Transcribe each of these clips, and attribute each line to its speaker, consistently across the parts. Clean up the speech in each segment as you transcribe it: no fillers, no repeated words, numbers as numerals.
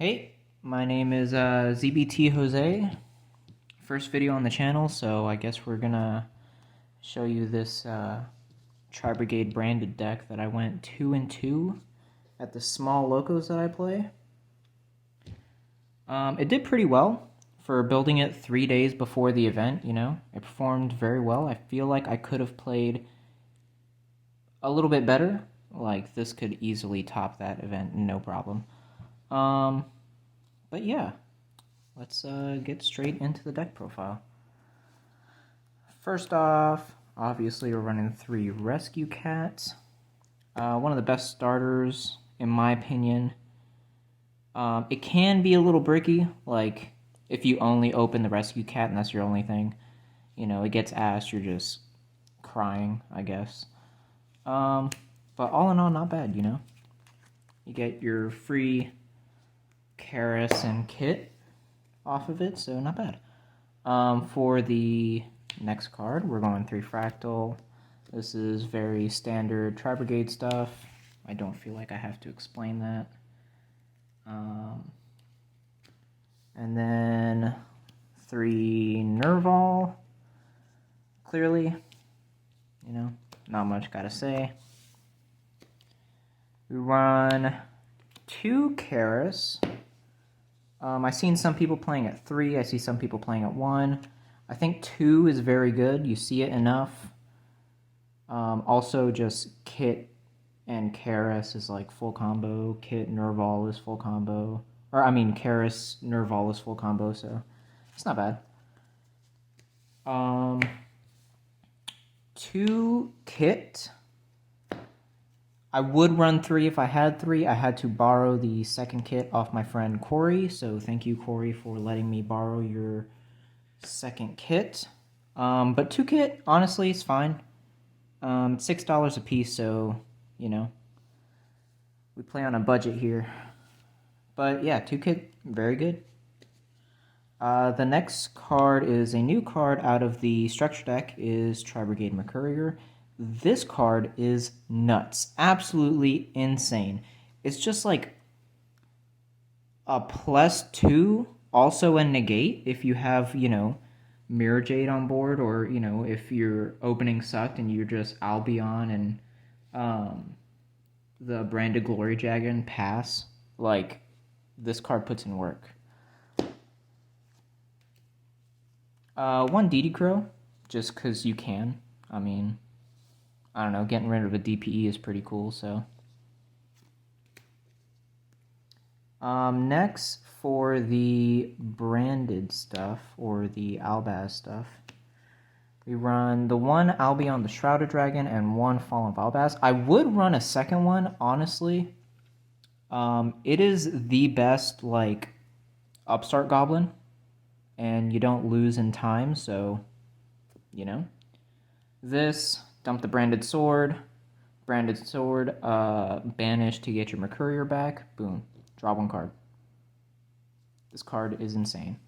Speaker 1: Hey, my name is ZBT Jose. First video on the channel, so I guess we're gonna show you this Tri-Brigade branded deck that I went 2-2 at the small locos that I play. It did pretty well for building it 3 days before the event, you know. It performed very well. I feel like I could have played a little bit better. Like, this could easily top that event, no problem. But yeah, let's get straight into the deck profile. First off, obviously we're running 3 Rescue Cats. One of the best starters, in my opinion. It can be a little bricky, like if you only open the Rescue Cat and that's your only thing. You know, it gets asked, you're just crying, I guess. But all in all, not bad, you know. You get your free Karis and Kit off of it, so not bad. For the next card, we're going 3 Fractal. This is very standard Tri-Brigade stuff. I don't feel like I have to explain that. And then 3 Nerval. Clearly, you know, not much gotta say. We run 2 Karis. I've seen some people playing at 3. I see some people playing at 1. I think 2 is very good. You see it enough. Also, just Kit and Karis is like full combo. Kit Nerval is full combo. Or, I mean, Karis Nerval is full combo, so it's not bad. 2 Kit. I would run 3 if I had 3. I had to borrow the second kit off my friend Corey, so thank you, Corey, for letting me borrow your second kit. But 2 kit, honestly, is fine. $6 a piece, so, you know, we play on a budget here. But yeah, 2 kit, very good. The next card is a new card out of the structure deck, is Tri-Brigade Mercourier. This card is nuts. Absolutely insane. It's just like a +2, also a negate if you have, you know, Mirror Jade on board, or, you know, if your opening sucked and you're just Albion and the Branded Glory Dragon pass. Like, this card puts in work. 1 DD Crow, just because you can. I mean, I don't know, getting rid of a DPE is pretty cool, so. Next, for the branded stuff, or the Albaz stuff, we run the 1 Albion the Shrouded Dragon and 1 Fallen Albaz. I would run a second one, honestly. It is the best, like, upstart goblin, and you don't lose in time, so, you know. This, dump the branded sword, banish to get your Mercourier back, boom, draw 1 card. This card is insane.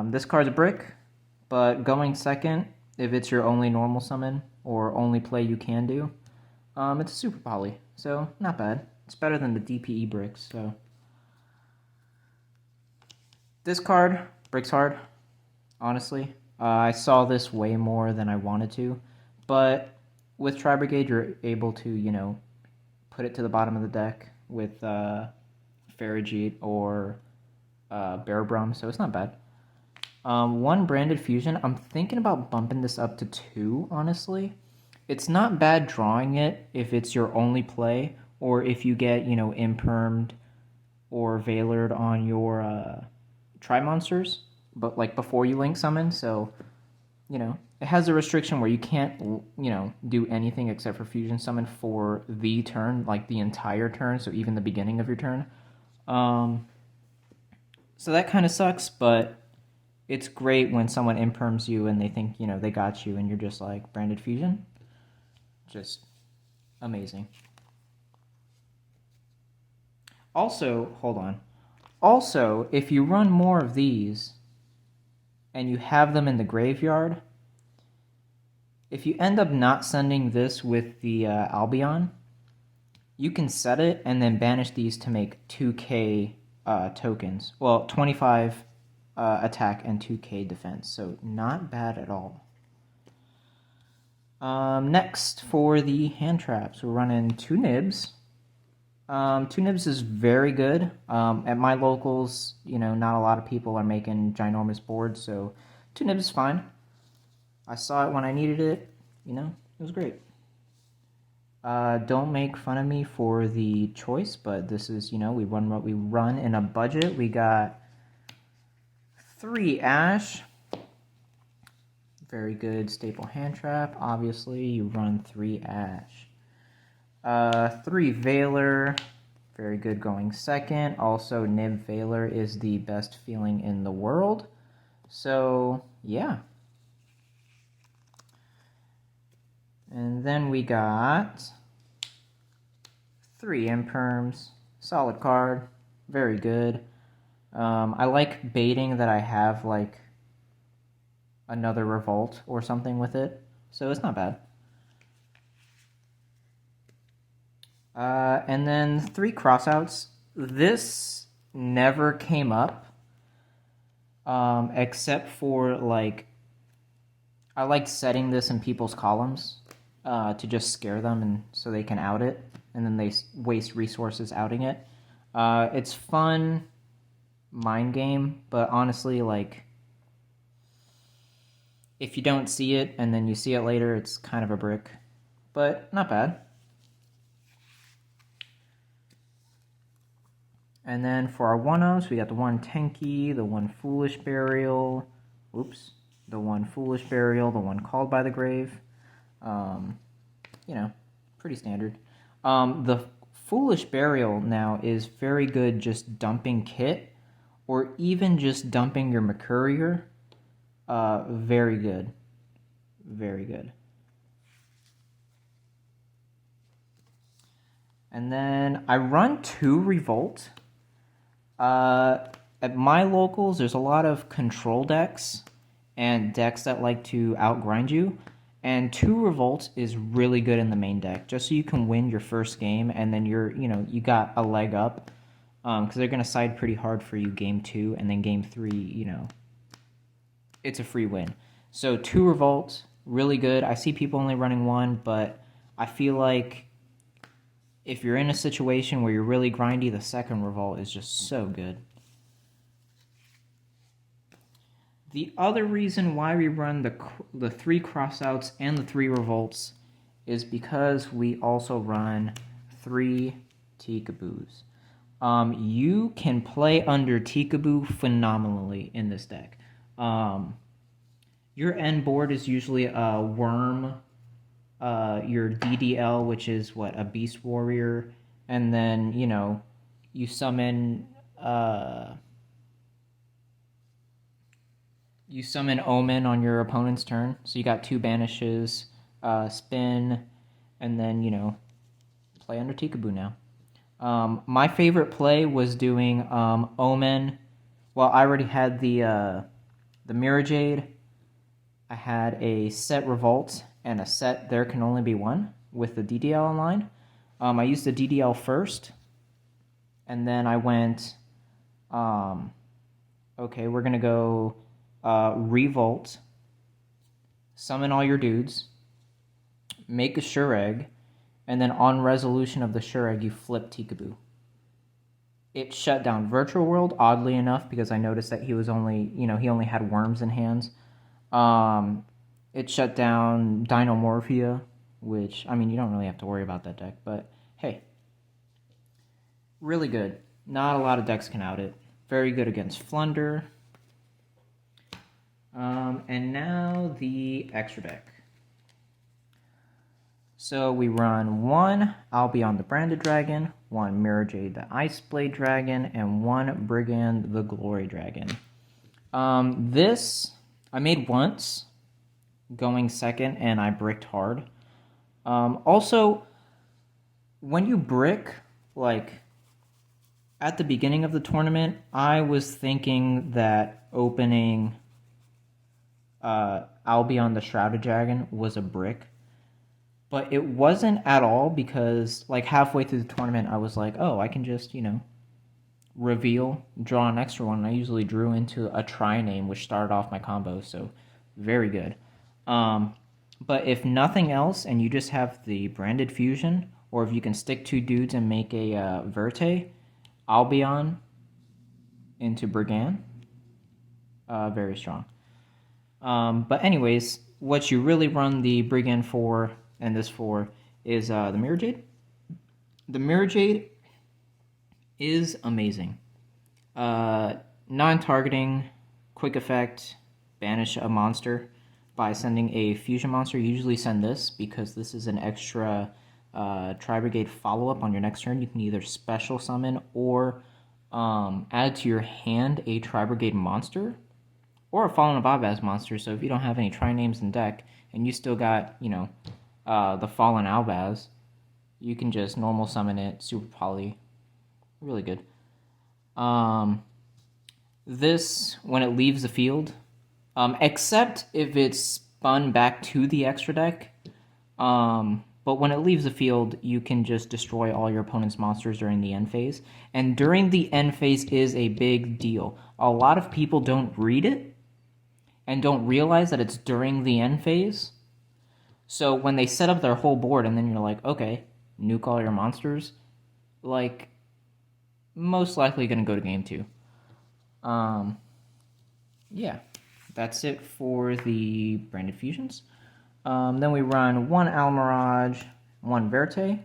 Speaker 1: This card's a brick, but going second, if it's your only normal summon, or only play you can do, it's a super poly, so not bad. It's better than the DPE bricks, so. This card, bricks hard, honestly. I saw this way more than I wanted to, but with Tri-Brigade, you're able to, you know, put it to the bottom of the deck with Farigite or Bearbrum, so it's not bad. 1 Branded Fusion. I'm thinking about bumping this up to 2, honestly. It's not bad drawing it if it's your only play, or if you get, you know, Impermed or Veilered on your Tri-Monsters, but like before you link summon, so, you know, it has a restriction where you can't, you know, do anything except for fusion summon for the turn, like the entire turn, so even the beginning of your turn. So that kind of sucks, but it's great when someone imperms you and they think, you know, they got you, and you're just like, branded fusion? Just amazing. Also, hold on. Also, if you run more of these and you have them in the graveyard, if you end up not sending this with the Albion, you can set it and then banish these to make 2k tokens. Well, 25 attack and 2k defense, so not bad at all. Next, for the hand traps, we're running 2 nibs. 2 nibs is very good. At my locals, not a lot of people are making ginormous boards, so 2 nibs is fine. I saw it when I needed it, it was great. Don't make fun of me for the choice, but this is, we run what we run in a budget. We got 3 Ash. Very good staple hand trap. Obviously, you run 3 Ash. 3 Veiler. Very good going second. Also, Nib Veiler is the best feeling in the world. So, yeah. And then we got 3 Imperms. Solid card. Very good. I like baiting that I have, like, another Revolt or something with it. So it's not bad. And then 3 Crossouts. This never came up. Except for, like, I like setting this in people's columns to just scare them and so they can out it. And then they waste resources outing it. It's fun mind game, but honestly, like, if you don't see it and then you see it later, it's kind of a brick. But not bad. And then for our 1-0s, we got the 1 Tenki, the 1 Foolish Burial, the 1 Foolish Burial, the 1 Called by the Grave. Pretty standard. The Foolish Burial now is very good just dumping kit, or even just dumping your Mercurier. Very good. Very good. And then I run 2 Revolt. At my locals, there's a lot of control decks and decks that like to outgrind you. And 2 Revolt is really good in the main deck, just so you can win your first game, and then you got a leg up. Because they're going to side pretty hard for you game 2, and then game 3, it's a free win. So 2 Revolt, really good. I see people only running 1, but I feel like if you're in a situation where you're really grindy, the second Revolt is just so good. The other reason why we run the 3 Crossouts and the 3 Revolts is because we also run 3 Teekaboos. You can play under Teekaboo phenomenally in this deck. Your end board is usually a Worm, your DDL, which is a Beast Warrior, and then, you summon Omen on your opponent's turn. So you got 2 banishes, spin, and then, play under Teekaboo now. My favorite play was doing Omen. Well, I already had the Mirror Jade. I had a set Revolt and a set There Can Only Be One with the DDL online. I used the DDL first, and then I went, okay, we're going to go Revolt, summon all your dudes, make a Sure Egg, and then on resolution of the Sure Egg, you flip Teekaboo. It shut down Virtual World, oddly enough, because I noticed that he was only, he only had worms in hands. It shut down Dinomorphia, which, you don't really have to worry about that deck, but hey. Really good. Not a lot of decks can out it. Very good against Flunder. And now the extra deck. So we run 1 Albion the Branded Dragon, 1 Mirror Jade the Ice Blade Dragon, and 1 Brigand the Glory Dragon. This I made once, going second, and I bricked hard. Also, when you brick, at the beginning of the tournament, I was thinking that opening Albion the Shrouded Dragon was a brick. But it wasn't at all, because like halfway through the tournament, I was like, oh, I can just, reveal, draw an extra one. And I usually drew into a tri-name, which started off my combo, so very good. But if nothing else, and you just have the branded fusion, or if you can stick two dudes and make a Verte, Albion into Brigand, very strong. But anyways, what you really run the Brigand for, and this for, is the Mirror Jade. The Mirror Jade is amazing. Non-targeting, quick effect, banish a monster by sending a fusion monster. You usually send this because this is an extra Tri-Brigade follow-up on your next turn. You can either special summon or add to your hand a Tri-Brigade monster or a Fallen Ababaz monster. So if you don't have any tri-names in deck and you still got, the Fallen Albaz, you can just normal summon it, super poly, really good. This, when it leaves the field, except if it's spun back to the extra deck, but when it leaves the field, you can just destroy all your opponent's monsters during the end phase. And during the end phase is a big deal. A lot of people don't read it and don't realize that it's during the end phase. So when they set up their whole board and then you're like, okay, nuke all your monsters, like, most likely going to go to game 2. Yeah, that's it for the branded fusions. Then we run one Almirage, one Verte.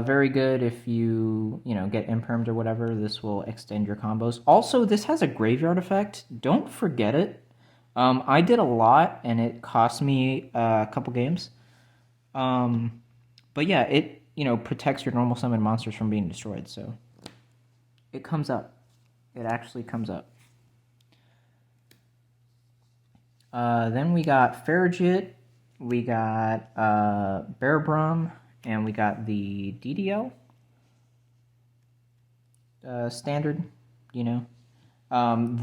Speaker 1: Very good if you get impermed or whatever. This will extend your combos. Also, this has a graveyard effect. Don't forget it. I did a lot, and it cost me a couple games. But yeah, it protects your normal summon monsters from being destroyed. So it comes up. It actually comes up. Then we got Farragut, we got Bearbrum, and we got the DDL. Standard,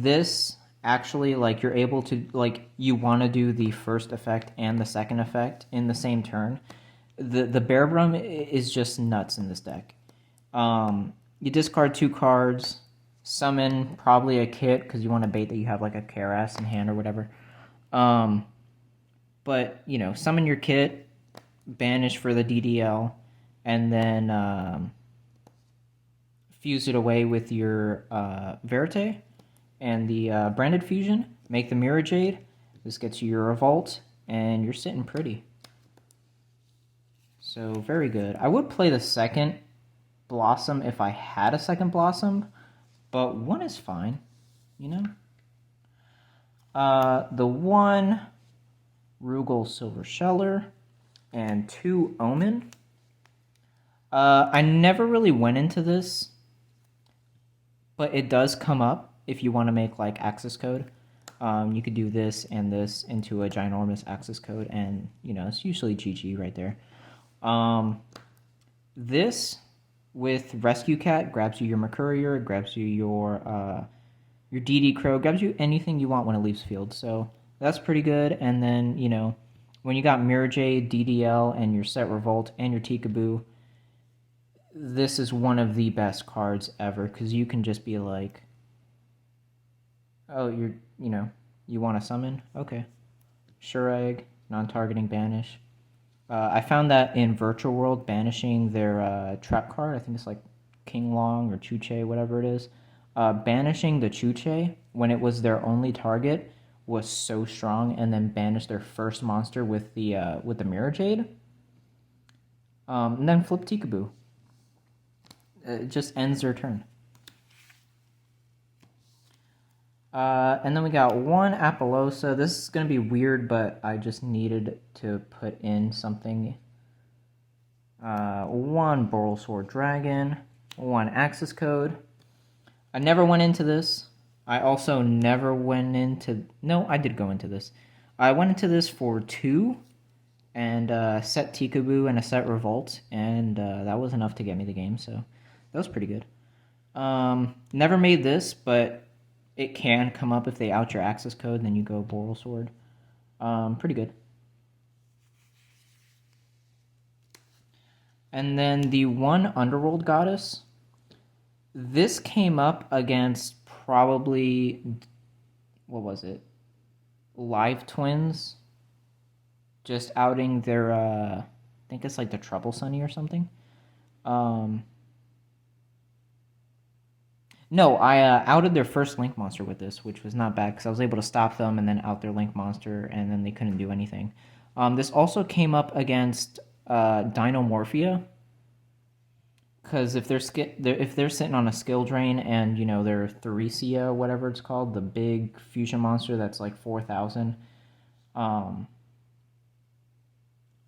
Speaker 1: This actually, like, you're able to, like, you want to do the first effect and the second effect in the same turn. The Bearbrum is just nuts in this deck. You discard 2 cards, summon probably a kit, because you want to bait that you have, like, a Karass in hand or whatever. But, summon your kit, banish for the DDL, and then fuse it away with your Verte and the branded fusion. Make the Mirror Jade. This gets you your Revolt, and you're sitting pretty. So, very good. I would play the second Blossom if I had a second Blossom, but one is fine, The one Rugal Silver Sheller and 2 Omen. I never really went into this, but it does come up if you want to make like access code. You could do this and this into a ginormous access code, and it's usually GG right there. This with Rescue Cat grabs you your Mercurier, grabs you your DD Crow, grabs you anything you want when it leaves field. So that's pretty good. And then, when you got Mirror Jade, DDL, and your Set Revolt, and your Tikaboo, this is one of the best cards ever, because you can just be like, oh, you want to summon? Okay. Sure Egg, non-targeting banish. I found that in Virtual World, banishing their trap card, I think it's like King Long or Chuche, whatever it is, banishing the Chuche when it was their only target was so strong, and then banish their first monster with the Mirror Jade. And then flip Tikaboo. It just ends their turn. And then we got one Apollosa. This is going to be weird, but I just needed to put in something. One Boral Sword Dragon, one Access Code. I never went into this. I also never went into... No, I did go into this. I went into this for 2 and set Tikaboo and a set Revolt, and that was enough to get me the game, so that was pretty good. Never made this, but it can come up if they out your access code, and then you go Boral Sword. Pretty good. And then the one Underworld Goddess. This came up against probably, what was it? Live Twins. Just outing their, I think it's like the Trouble Sunny or something. No, I outed their first Link Monster with this, which was not bad because I was able to stop them and then out their Link Monster, and then they couldn't do anything. This also came up against Dinomorphia, because if they're sitting on a skill drain and their Theresia, whatever it's called, the big fusion monster that's like 4,000,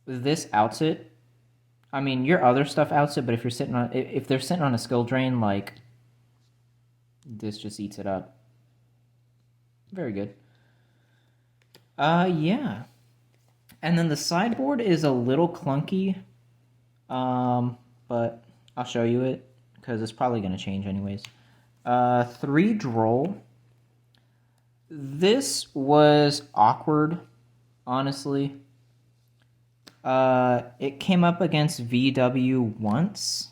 Speaker 1: this outs it. I mean, your other stuff outs it, but if they're sitting on a skill drain, like, this just eats it up. Very good. Yeah. And then the sideboard is a little clunky, but I'll show you it because it's probably going to change anyways. 3 Droll. This was awkward, honestly. It came up against VW once,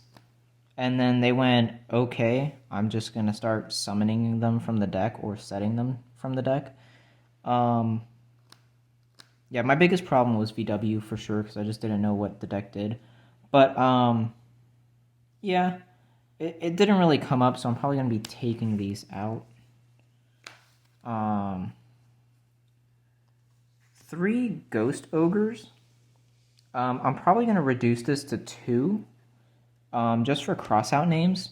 Speaker 1: and then they went, okay, I'm just going to start summoning them from the deck or setting them from the deck. Yeah, my biggest problem was VW for sure because I just didn't know what the deck did. But, yeah, it didn't really come up, so I'm probably going to be taking these out. 3 Ghost Ogres. I'm probably going to reduce this to 2, just for cross-out names.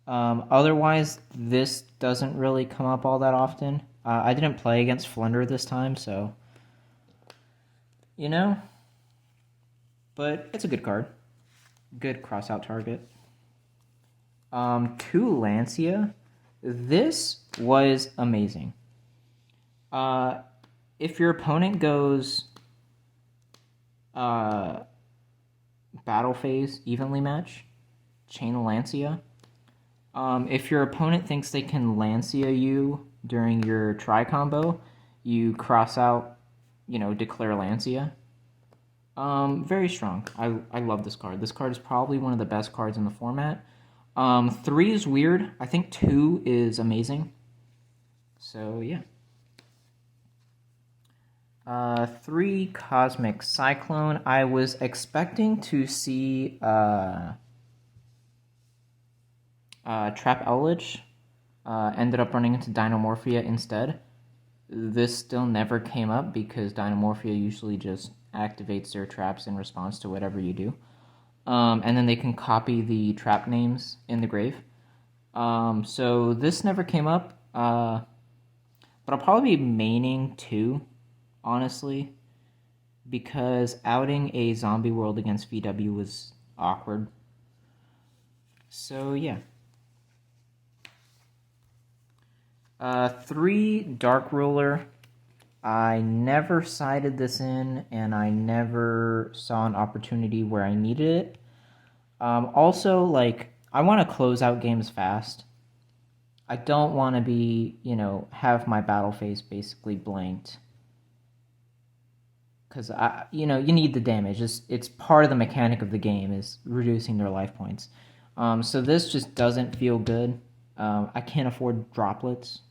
Speaker 1: Otherwise, this doesn't really come up all that often. I didn't play against Flunder this time, so, but it's a good card. Good cross-out target. 2 Lancia. This was amazing. If your opponent goes battle phase evenly match, chain Lancia. If your opponent thinks they can Lancia you during your tri combo, you cross out, declare Lancia. Very strong. I love this card. This card is probably one of the best cards in the format. 3 is weird. I think 2 is amazing. So, yeah. 3 Cosmic Cyclone. I was expecting to see Trap Owlage. Ended up running into Dinomorphia instead. This still never came up because Dinomorphia usually just activates their traps in response to whatever you do. And then they can copy the trap names in the grave. So this never came up. But I'll probably be maining 2. Honestly, because outing a zombie world against VW was awkward. So, yeah. 3 Dark Ruler. I never sided this in, and I never saw an opportunity where I needed it. Also, I want to close out games fast. I don't want to be, have my battle phase basically blanked. Because, you need the damage. It's part of the mechanic of the game is reducing their life points. So this just doesn't feel good. I can't afford droplets.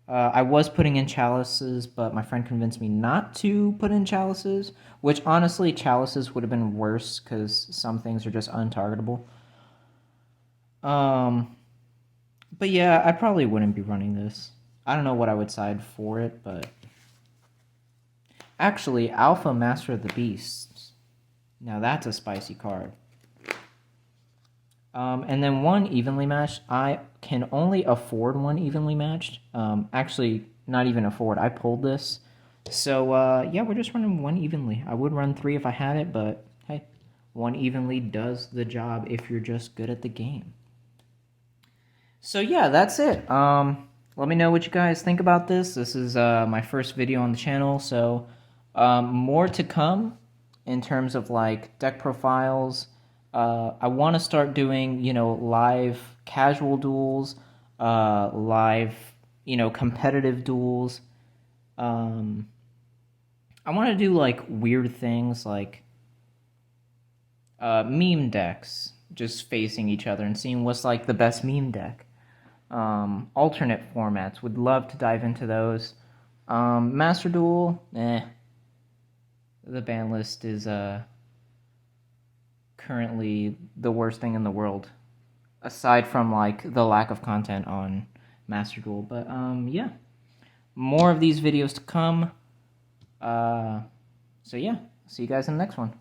Speaker 1: I was putting in chalices, but my friend convinced me not to put in chalices, which honestly, chalices would have been worse because some things are just untargetable. But yeah, I probably wouldn't be running this. I don't know what I would side for it, but... Actually, Alpha Master of the Beasts. Now that's a spicy card. And then 1 evenly matched. I can only afford 1 evenly matched. Actually, not even afford. I pulled this. So, yeah, we're just running 1 evenly. I would run 3 if I had it, but hey, 1 evenly does the job if you're just good at the game. So, yeah, that's it. Let me know what you guys think about this. This is my first video on the channel, so... more to come in terms of deck profiles. I want to start doing live casual duels, live competitive duels. I want to do weird things meme decks just facing each other and seeing what's like the best meme deck. Alternate formats, would love to dive into those. Master Duel, the ban list is currently the worst thing in the world, aside from like the lack of content on Master Duel. But yeah, more of these videos to come. So yeah, see you guys in the next one.